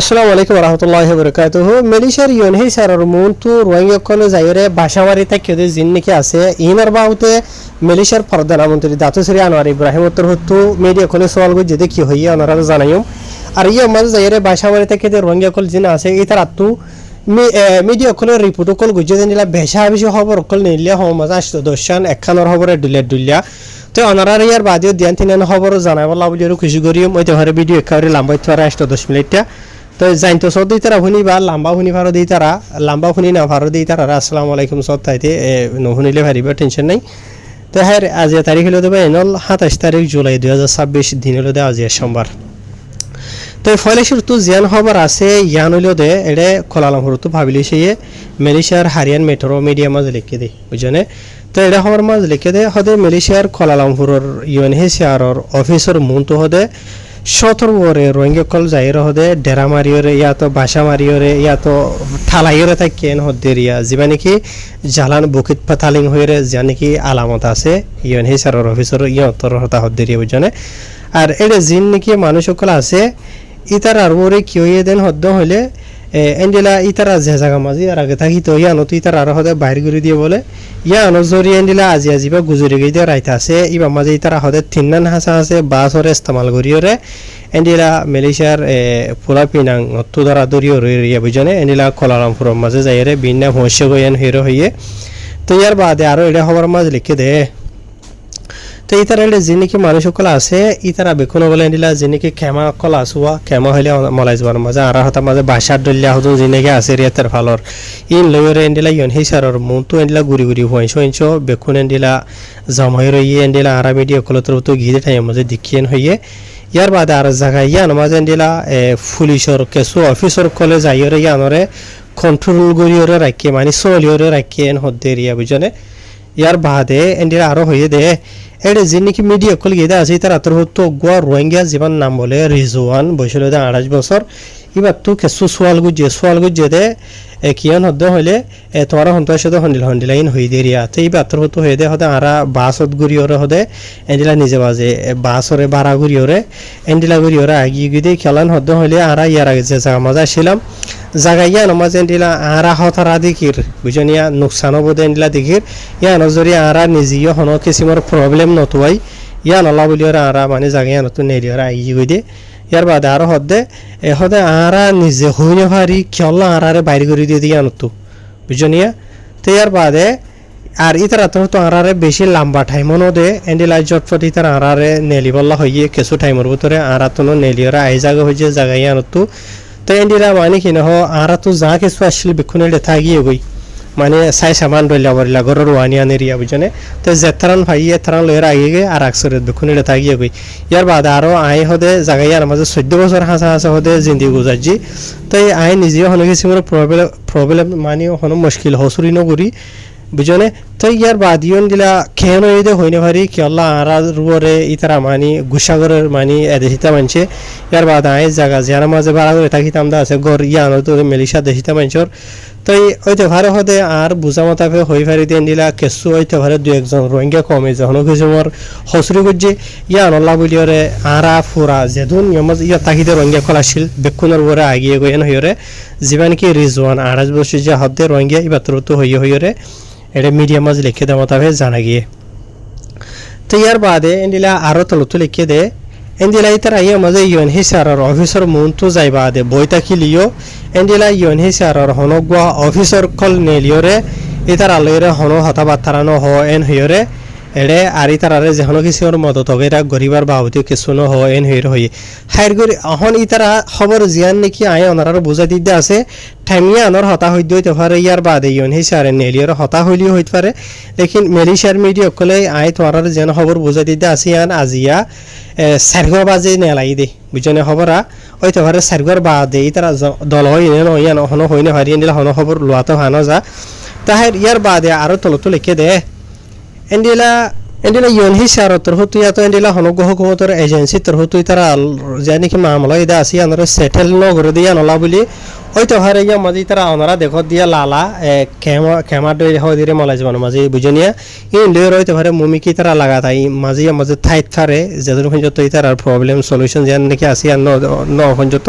আসসালামু আলাইকুম রহমতুল্লাহি বারাকাতুহু মেলিশার ইউনহি সারার মুনতু রোহিঙ্গা কলে যাইরে বাসাবাড়ি থেকে জিন নাকি আছে ইনার বাউতে মেলিশার প্রধানমন্ত্রী দাতুশ্রী আনোয়ার ইব্রাহিম উত্তর হত্তু মিডিয়া কলে সওয়াল গো যেতে কি হইয়া ওনারা জানাইম আর ইয়া মাঝে যাইরে বাসাবাড়ি থেকে যে রোহিঙ্গা কল জিন আছে ইতার আত্তু মিডিয়া কলে রিপোর্ট কল গুজে দিলা বেশা বেশি খবর কল নিলে হম মাঝে আসতো দশান একখানোর খবরে দুলিয়া তো ওনারা ইয়ার বাদিও দিয়ান তিনান খবর জানাই বলা বলি খুশি করিম ওই তো ভিডিও একাউরে লাম্বাই তো আসতো 10 মিনিটটা তো জানতো সব দিই তারা শুনি বা লাম্বা শুনি ভারো দিই তারা লাম্বা শুনি না ভারো দিই তারা আসসালামু আলাইকুম সব তাইতে নুশুনিলে ভারিব টেনশন নাই তো হ্যাঁ আজ তারিখ হলো দেবে এনল 27 তারিখ জুলাই 2026 দিন হলো দে আজ সোমবার তো ফয়লেশ্বর তো জিয়ান খবর আছে ইয়ান হইল দে এডে খোলালাম তো ভাবিলি সে মালয়েশিয়ার হারিয়ান মেট্রো মিডিয়া মাঝে লিখে দে বুঝনে তো এটা খবর মাঝে লিখে দে হদে মালয়েশিয়ার খোলালামপুরের ইউএনএইচসিআর অফিসর মুন তো হদে 17 ওরে রোহিঙ্গা কল যাইরে হদে ডেরা মারিওরে ইয়া তো বাসা মারিওরে ইয়া তো ঠালাইরে তাই কেন হদেরিয়া যিবা নাকি জালান বুকিত পাতালিং হইরে যা নাকি আলামত আছে ইউএনএইচসিআর অফিসর ইয়া তোর হতা হদেরিয়া বুঝনে আর এটা জিন নাকি মানুষ সকল আছে ইতার আর ওরে কি হইয়ে দেন হদ্দ হইলে এন্ডিলা ইতারা যে জায়গা মাঝি আর আগে থাকি তো ইয়ানো তুই তার আর হদে বাইর করে দিয়ে বলে ইয়ানো জরি এন্ডিলা আজি আজিবা গুজরি গই দিয়ে রাইতা আছে ইবা মাঝে ইতারা হদে তিননান হাসা আছে বাসরে ইস্তেমাল করিওরে এন্ডিলা মালয়েশিয়ার পুরা পিনাং তো দ্বারা দরিও রইয়া বুঝনে এন্ডিলা কোলালামপুর মাঝে যাইরে বিন্না হোসে গয়ান হিরো হইয়ে তো ইয়ার বাদে আরো এটা খবর মাঝে লিখে দে তো ইতারা এলে যিনিকি মানুষ সকল আছে ইতারা বেকুন বলে এন্ডিলা যিনিকি ক্ষমা কল আসুয়া ক্ষমা হইলে মলাই যাবার মাঝে আর হতা মাঝে বাসার দলিয়া হতো যিনিকি আছে রিয়াতের ফালর ইন লয়রে এন্ডিলা ইউএনএইচসিআর মুনতু এন্ডিলা গুরি গুরি হইছো বেকুন এন্ডিলা জমাই রইয়ে এন্ডিলা আরা মিডিয়া কলতর তো গিয়ে টাইম মাঝে দেখিয়েন হইয়ে ইয়ার বাদে আর জায়গা ইয়ান মাঝে এন্ডিলা পুলিশর কেসু অফিসর কলে যাইরে ইয়ানরে কন্ট্রোল করিওরে রাখিয়ে মানে সলিওরে রাখিয়ে হদ্দে রিয়া বুঝনে ইয়ার বাদে এন্ডিলা আরো হইয়ে দে এটা যে নাকি মিডিয়া কল গিয়ে আছে তার আতর হতো গোয়া রোহিঙ্গা জীবন নাম বলে রিজওয়ান বয়স হলো 28 বছর এবার তো কিছু সোয়াল গুজে দে কিয়ন হদ্দ হইলে তোমার সন্তোষ সাথে হন্ডিলাইন হই দেরিয়া তো এই বাতর হতো হয়ে দে হতে আরা বাসত গুড়ি ওরে হদে এন্ডিলা নিজে বাজে বাসরে বাড়া গুড়ি ওরে এন্ডিলা গুড়ি ওরে আগিয়ে গিয়ে খেলান হদ্দ হইলে আরা ইয়ার আগে যে জায়গা মাঝে আসছিলাম জায়গা ইয়া নমাজ এন্ডিলা আরা হতারা দেখির বুঝনিয়া নুকসান বোধ এন্ডিলা দেখির ইয়া নজরি আরা নিজেও হন কিসিমর প্রবলেম নতুয়াই ইয়া নলা বলি ওরা আরা মানে জায়গা নতুন নেরি ওরা আগিয়ে গই দে ইয়ার বাদে আরো হদে হদে আরা নিজে হইনে ভারি খেলা আরারে বাইরে করে দিয়ে দিয়ে আনতো বুঝনিয়া তো ইয়ার বাদে আর ইতারা তো আরারে বেশি লম্বা টাইমও দে এন্ডিলা জটফট ইতারা আরারে নেলি বল্লা হইয়ে কিছু টাইমের ভিতরে আরা তো নেলিওরা আই জায়গা হইছে জায়গায় আনতো তো এন্ডিলা মানে কি না আরা তো যা কিছু আসলে বেক্ষণে থাকি গই মানে সাই সামান রইলা বরিলা গরর ওয়ানিয়া নেরিয়া বুঝনে তো জেতরান ভাইয়ে তরান লয়ের আগে গে আর আকসরে বেক্ষণে থাকি গই ইয়ার বাদে আরো আই হদে জায়গায় মাঝে 14 বছর হাসা হদে জিন্দি গুজারজি তো আই নিজেও হনে কিছু প্রবলেম মানে হনো মুশকিল হসুরি নগরি বুঝনে তো ইয়ার বাদিয়ন দিলা খেন হইদে হইনে ভারি কি আল্লাহ আরা রুরে ইতারা মানি গুসাগরের মানি এদেশিতা মানছে ইয়ার বাদ আই জায়গা যারা মাঝে বাড়া করে থাকিতাম দা আছে গর ইয়ান তো মালয়েশিয়া দেশিতা মানছর তো ওইতে ভারে হদে আর বুঝা মতাবে হই ফারি দেন দিলা কেসু ওইতে ভারে দুই একজন রোহিঙ্গা কমে যখন কিছু মোর হসুরি গুজি ইয়ান আল্লাহ বলিওরে আরা ফুরা যেদুন ইয়া তাকিদে রোহিঙ্গা খলাছিল বেকুনের উপরে আগিয়ে গয়েন হইরে জীবন কি রিজওয়ান 28 বছর যে হদে রোহিঙ্গা ইবাত্র তো হইরে এটা মিডিয়া মাঝে লিখে দেওয়া মতাবে জানা গিয়ে তো ইয়ার বাদে এন্ডিলা আরো তলতো লিখে দে এন্ডিলা ইতারা ইয়া মাঝে ইউএনএইচসিআর অফিসর মুনতো যাই বাদে বইতা কিলিও এন্ডিলা ইউএনএইচসিআর হনগুয়া অফিসর কল নেলিওরে ইতারা লইরে হনো হতাবাতারানো হ এন হইরে এড়ে আর ইতারারে যেহনো কিছুর মদত হগেরা গরিবার বাহুতি কিছু ন হ এন হইর হই হাইর গরি অহন ইতারা খবর জিয়ান নাকি আয় অনারার বুঝা দিতে আছে টাইমিয়া আনর হতা হইতে হইতে পারে ইয়ার বাদে ইউএনএইচসিআর নেলিওর হতা হইলিও হইতে পারে লেকিন মালয়েশিয়ার মিডিয়া কলে আয় তোমার যেন খবর বুঝা দিতে আছে ইয়ান আজিয়া সারগর বাজে নেলাই দে বুঝনে খবরা হইতে পারে সারগর বাদে ইতারা দল হই ন ইয়ান হন হইনে হারি এন্ডিলা হন খবর লুয়াতো হানো যা তাহের ইয়ার বাদে আরো তলতো লিখে দে এন্ডিলা ইউএনএইচসিআর তরহতু ইয়া তো এন্ডিলা হনগ্য হুকুমতর এজেন্সি তরহতু তারা জানি কি মামলা ইদা আসি আনরে সেটেল ন করে দিয়া নলা বলি ওই তো হারে ইয়া মাঝে তারা ওনারা দেখো দিয়া লালা খেমা দই হয় দিরে মলাই যাবানো মাঝে বুঝনিয়া ইন লই রইতে পারে মুমিকি তারা লাগা তাই মাঝে থাইত থারে যেদন যত তার প্রবলেম সলিউশন যেন নাকি আসি আর ন যত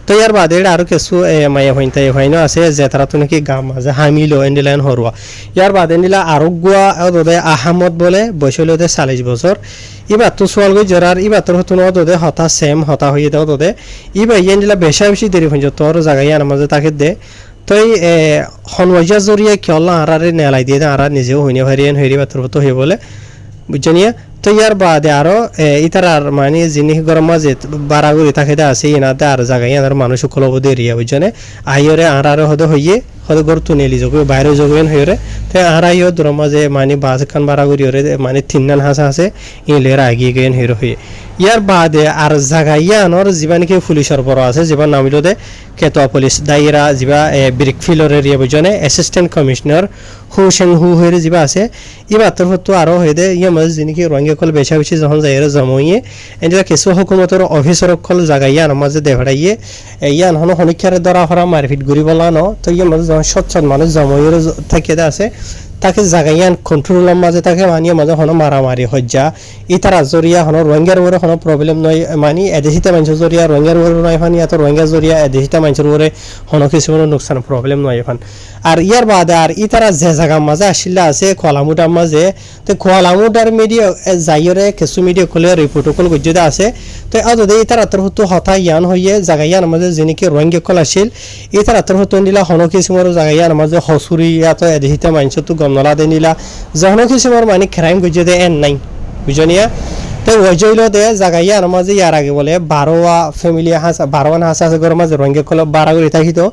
তো ইয়ার বাদে আর কিছু মায়া হইনতাই হইনো আছে যে তারা তো নাকি গাম মাঝে হামিলো এন্ডিলাইন হরুয়া ইয়ার বাদে নিলা আরোগ্যা ওদে আহমদ বলে বয়সলতে 40 বছর ইবা তো সোয়াল গই জরার ইবা তোর হতো ওদে হতা সেম হতা হইয়ে দাও ওদে ইবা ইয়েন্ডিলা বেশা বেশি দেরি হইন যত জায়গায় আর মাঝে তাকে দে তই হনওয়াজা জরিয়া কিয়লা আরারে নেলাই দিয়ে আরা নিজেও হইনে ভারিয়ান হইরি বাতর হতো হই বলে বুঝনিয়া তো ইয়ার বাদে আরো ইতার মানে জিনিস গরম মাঝে বারাগুড়ি তাকে দে আছে ইনাতে আর জায়গায় আর মানুষ কলব দেরিয়া বুঝনে আইরে আরারে হদে হইয়ে হদে গর তুনেলি যোগ বাইরে যোগেন হইরে তে আরাইও দর মাঝে মানে বাজ খান বারাগুড়ি হরে মানে তিননান হাসা আছে ইলের আগিয়ে গেন হইরে হইয়ে ইয়ার বাদে আর জায়গায় আনর জীবানকে পুলিশের বড় আছে জীবান নামিলো দে কেতোয়া পুলিশ দায়রা যা ব্রিক ফিলর এরিয়া বুঝনে অ্যাসিস্ট্যান্ট কমিশনার হুসেন হইরে যা আছে ইবা তোর হতো আরো হয়ে দে ইয়ে মাঝে জিনিকে রঙে কল বেশা বেশি যখন যাইরে জমইয়ে এন্ডিলা কিছু হুকুমতের অফিসার কল জায়গায় আন মাঝে দেহড়াইয়ে ইয়ান হন হনিক্ষারে ধরা হরা মারপিট গুড়ি বলানো তো ইয়ে মাঝে যখন সচ্ছল মানুষ জমইয়ের থাকে আছে তাকে জাগাইয়ান কন্ট্রোলের মাঝে তাকে মানিয়ে মাঝে হন মারামারি হজ্জা ইতারা জরিয়া হন রোহিঙ্গার ওরে হন প্রবলেম নয় মানি এদেশিতা মানুষের জরিয়া রোহিঙ্গার ওরে নয় হন ইয়াত রোহিঙ্গা জরিয়া এদেশিতা মানুষের ওরে হন কিছু নোকসান প্রবলেম নয় এখন আর ইয়ার বাদে আর ইতারা যে জায়গার মাঝে আসিলা আছে খোয়ালামুটার মাঝে তো খোয়ালামুটার মিডিয়া যাইরে কিছু মিডিয়া খুলে রিপোর্ট কল গজ্জা আছে তো আদে ইতারা তোর হতো হতা ইয়ান হইয়ে জাগাইয়ান মাঝে যিনিকে রোহিঙ্গা কল আসিল ইতারা তোর হতো নিলা হন কিছুমার জাগাইয়ান মাঝে হসুরি ইয়াত এদেশিতা মানুষ তো গমনলা দে নিলা যখন কিছুমার মানে ক্রাইম গজ্জা দে এন নাই বুঝনিয়া তো ওজইলো দে জাগাইয়া আর মাঝে ইয়ার আগে বলে 12 ফ্যামিলি হাসা 12 হাসা আছে গরম মাঝে রোহিঙ্গা কল 12 করে থাকিতো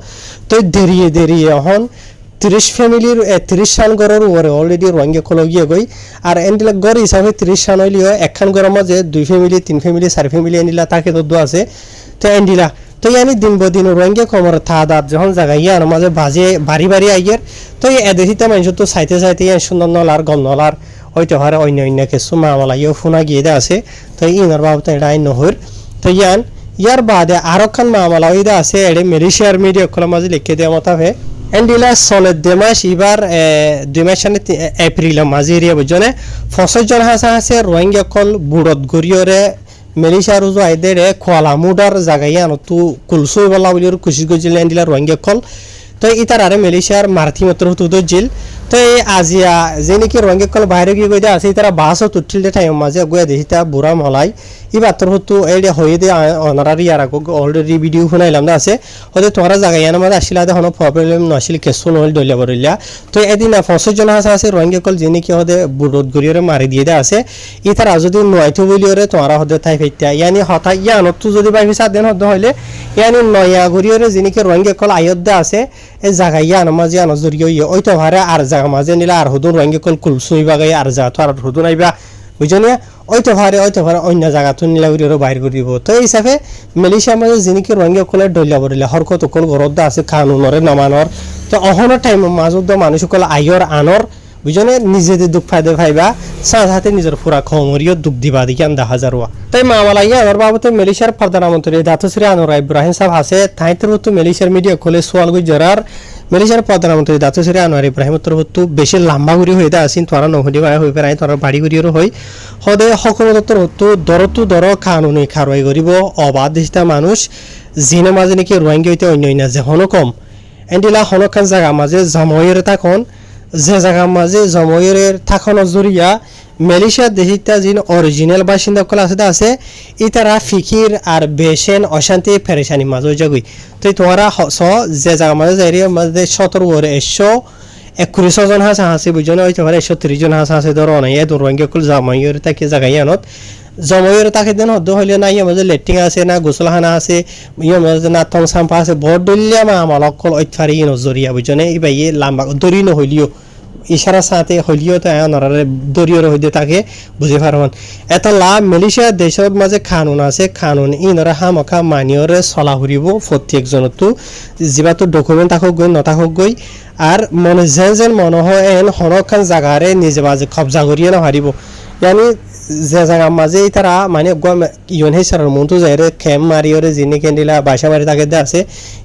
তো দেরিয়ে এখন 30 ফ্যামিলির 30 সাল গরের ওরে অলরেডি রোহিঙ্গা কল গিয়ে গই আর এন্ডিলা গর হিসাবে 30 সাল হইলিও একখান গরম মাঝে 2 ফ্যামিলি 3 ফ্যামিলি 4 ফ্যামিলি এন্ডিলা তাকে তো আছে তো এন্ডিলা তো ইয়ানি দিন বদিন রোহিঙ্গা কমর থাদাত যখন জাগাইয়া আর মাঝে বাজে বাড়ি আইয়ের তো এদেশিতা মানুষ তো চাইতে সুন্দর নলার গম নলার হয়তো হারে অন্য কিছু মামলা ইয়ে ফোনা গিয়ে আছে তো ইনার বাবু এটা আইন নহর তো ইয়ার বাদে আরো খান মামলা ওই আছে এডে মালয়েশিয়ার মিডিয়া খোলা মাঝে লিখে দেওয়া মতাবে এন্ডিলা সলে 2 মাস এবার 2 মাস এপ্রিল মাঝে এরিয়া বুঝনে 65 জন আছে রোহিঙ্গা কল বুড়ত গরিয়রে মালয়েশিয়ার উজো আইদেরে খোয়ালামুডার জায়গায় আনো তু কুলসুই বলা বলি কুশি গজিল এন্ডিলা রোহিঙ্গা কল তো ইতার আরে মালয়েশিয়ার মারথি মতো তো জিল তো এই আজিয়া যে নাকি রোহিঙ্গা কল বাইরে গিয়ে গই আছে তারা বাসও তুটিল দে টাইম মাঝে গয়া দেখিতা বুড়া মলাই ইবা তোর হতো এইডে হয়ে দে অনারারি আর অলরেডি ভিডিও শুনাইলাম না আছে হতে তোরা জায়গায় এনে মাঝে আসিলা দে হন প্রবলেম নছিল কেসু নহল দলিয়া বরিলা তো এদিন 65 জন আছে রোহিঙ্গা কল যে নাকি হতে বুড়ত গরিয়রে মারি দিয়ে দে আছে ইতারা যদি নয়তো বলিয়রে তোরা হতে থাই ফেইতা ইয়ানি হতা ইয়ানত যদি বাই ভিসা দেন হতে হইলে ইয়ানি নয়া গরিয়রে যে নাকি রোহিঙ্গা কল আয়দ্দা আছে এই জায়গায় আনো মাঝে আনো জরিয় ওই তো হারে আর জায়গা মাঝে নিলা আর হুদুন রোহিঙ্গা কল কুলসুই বাগাই আর যা তো আর হুদুন আইবা বুঝনিয়া ওই তো ভারে অন্য জায়গা তো নিলা উড়িয়ে বাইর করে দিব তো এই হিসাবে মালয়েশিয়ার মাঝে যিনিকে রোহিঙ্গা কলে ডলিয়া বরিলে হরকত কল গরদ্দা আছে কানুনরে নামানোর তো অহনের টাইম মাজুদ্দ মানুষ কল আইয়র আনর বুঝনে নিজেদের দুঃখ ফায়দা ভাইবা সাথে নিজের পুরা খমরিও দুঃখ দিবা দিকে আন্দা হাজারওয়া তাই মামালাইয়া আমার বাবুতে মালয়েশিয়ার প্রধানমন্ত্রী দাতুশ্রী আনোয়ার ইব্রাহিম সাহেব আছে তাইতের হতো মালয়েশিয়ার মিডিয়া খোলে সোয়াল গুজরার মালয়েশিয়ার প্রধানমন্ত্রী দাতুশ্রী আনোয়ার ইব্রাহিম হতো বেশি লম্বা ঘুরি হয়ে আসিন তোরা নহলি হয়ে পেরাই তোরা বাড়ি ঘুরিও হই সদে সকলোত্তর হতো দর কানুনি খারই করিব অবাধ দিস্তা মানুষ জিনে মাঝে নাকি রোহিঙ্গা হইতে অন্য যে হনকম এন্ডিলা হনকান জায়গা মাঝে জময়ের তখন যে জায়গা মাঝে জময়ের থাকনের জরিয়া মালয়েশিয়া দেশিতা যিনি অরিজিনাল বাসিন্দা কল আছে ইতারা ফিকির আর বেশেন অশান্তি পেরেশানি মাঝে যাগুই তো তোমরা যে জায়গা মাঝে যাই মাঝে 17 জন হাসে বুঝনে ওই তোমার 130 জন হাসে ধরো নাই এ রোহিঙ্গা কল জময়ের তাকে জায়গায় আনত জময়ের তাকে দেন হদ্দ হইলে না ইয়ে মাঝে লেট্রিং আছে না গোসলখানা আছে ইয়ে মাঝে না থং সাম্পা আছে বড় দলিয়া মা আমালক কল ঐতফারি নজরিয়া বুঝনে এই বাই লাম্বা দরি নহইলিও ইশারা সাথে হইলিও তো নরারে দরিয়র হইতে তাকে বুঝে পারবেন এত লাভ মালয়েশিয়া দেশের মাঝে কানুন আছে কানুন ইনরা হামখা মানিয়রে চলা ঘুরিব প্রত্যেকজনত তো যিবাতো ডকুমেন্ট থাকক গই নথাকক গই আর মনে যেন মনে হয় এন হনখান জাগারে নিজে মাঝে কবজা করিয়ে না হারিব yani যে জায়গা মাঝে তারা মানে ইয়ন হে সারার মন্তু যাইরে খেম মারিওরে জিনি কেন্ডিলা বাসা মারি তাকে দে আছে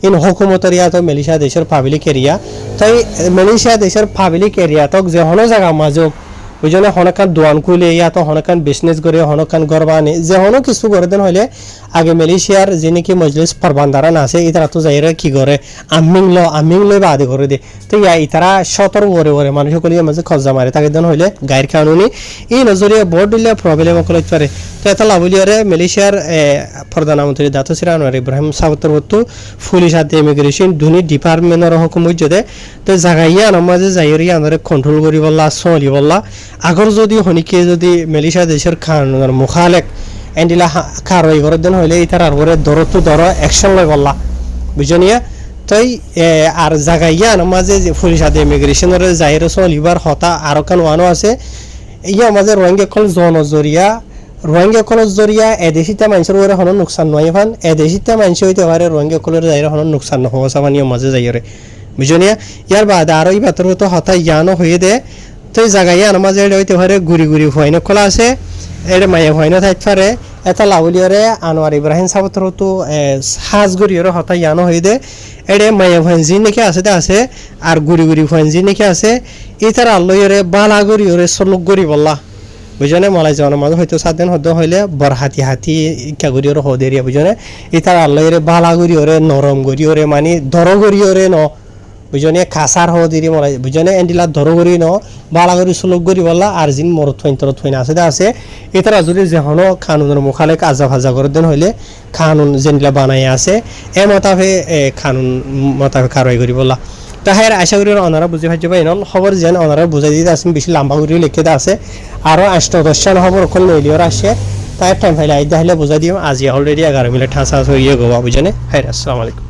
ইন হুকুমতর ইয়া তো মালয়েশিয়া দেশের পাবলিক এরিয়া তাই মালয়েশিয়া দেশের পাবলিক এরিয়া তক যে হনো জায়গা মাঝে ওই জন্য হনকান দোয়ান খুলে ইয়া তো হনকান বিজনেস করে হনকান গরবানি যে হনো কিছু করে দেন হইলে আগে মালয়েশিয়ার যিনি কি মজলিস পরবান্দারান আছে ইতারা তো যাইরে কি করে আমিং লই বাদে করে দে তো ইয়া ইতারা সতর্ক করে মানুষ কলিয়ে মাঝে খরচা মারে তাকে দেন হইলে গায়ের কানুনি এই নজরিয়া বোর্ড দিলে প্রবলেম করে পারে তো এটা লাভলিয়ারে মালয়েশিয়ার প্রধানমন্ত্রী দাতো শ্রী আনোয়ার ইব্রাহিম সাবতর হতো পুলিশ হাতে ইমিগ্রেশন দুনি ডিপার্টমেন্টের হুকুম যদি তো জায়গায় আমাদের যাইরে আনরে কন্ট্রোল করি বললা চলি বললা আগর যদি হনিকে যদি মালয়েশিয়া দেশের কানুনের মুখালেক এন্ডিলা কারওয়াই করে দেন হইলে ইতার আর করে ধরো অ্যাকশন লয় বললা বুঝনিয়া তাই আর জায়গায় মাঝে যে পুলিশ হাতে ইমিগ্রেশনের যাইরে চলিবার হতা আরো কান ওয়ানো আছে ইয়া মাঝে রোহিঙ্গা কল রোহিঙ্গা কলের জরিয়া এদেশিতে মানুষের ওরে হন নোকসান নয় এখন এদেশিতে মানুষ হইতে পারে রোহিঙ্গা কলের যাইরে হন নোকসান নহব সামানিয় মাঝে যাইরে বুঝনিয়া ইয়ার বাদে আরো এই বাতর তো হতা ইয়ানো হয়ে দে তো জায়গায় মাঝে হইতে পারে ঘুরি হইন খোলা আছে এটা মায়ে হইন থাকতে পারে এটা লাউলিয়রে আনোয়ার ইব্রাহিম সাবতর তো হাজগরিয়রে হতা ইয়ানো হয়ে দে এটা মায়ে ভয়েনজি নাকি আছে আর ঘুরি ভয়েনজি নাকি আছে ইতার আল্লয়রে বালাগরিয়রে সলুক গরি বললা বুঝনে মলাই যাওয়ার মাঝে হয়তো সাতদিন হতে হইলে বর হাতি ইকাগুড়িওরে হদেরিয়া বুঝনে ইতার আল্লয়রে বালাগুড়িওরে নরম গড়িওরে মানে দরগড়িওরে ন বুঝনে খাসার হদেরি মলাই বুঝনে এন্ডিলা দরগড়ি ন বালাগড়ি সুলুক গড়ি বললা আর জিন মর থইন আছে ইতারা যদি যেহনো কানুনের মুখালে কাজা ভাজা করে দেন হইলে কানুন যেনলা বানাই আছে এ মতাফে কানুন মতাফে কারওয়াই করি বললা তাহের আশা করি ওনারা বুঝে পাইছে পাই নল খবর যেন ওনারা বুঝাই দিতে আসেন বেশি লম্বা করে লিখে দেওয়া আছে আরও ৮-১০টা খবর অকল নইলিওর আসে তাই টাইম ফাইলে আইতে হলে বুঝাই দিম আজি অলরেডি 11 মিনিট ঠাঁসা হয়ে গোয়া বুঝেনে হাই আসসালামু আলাইকুম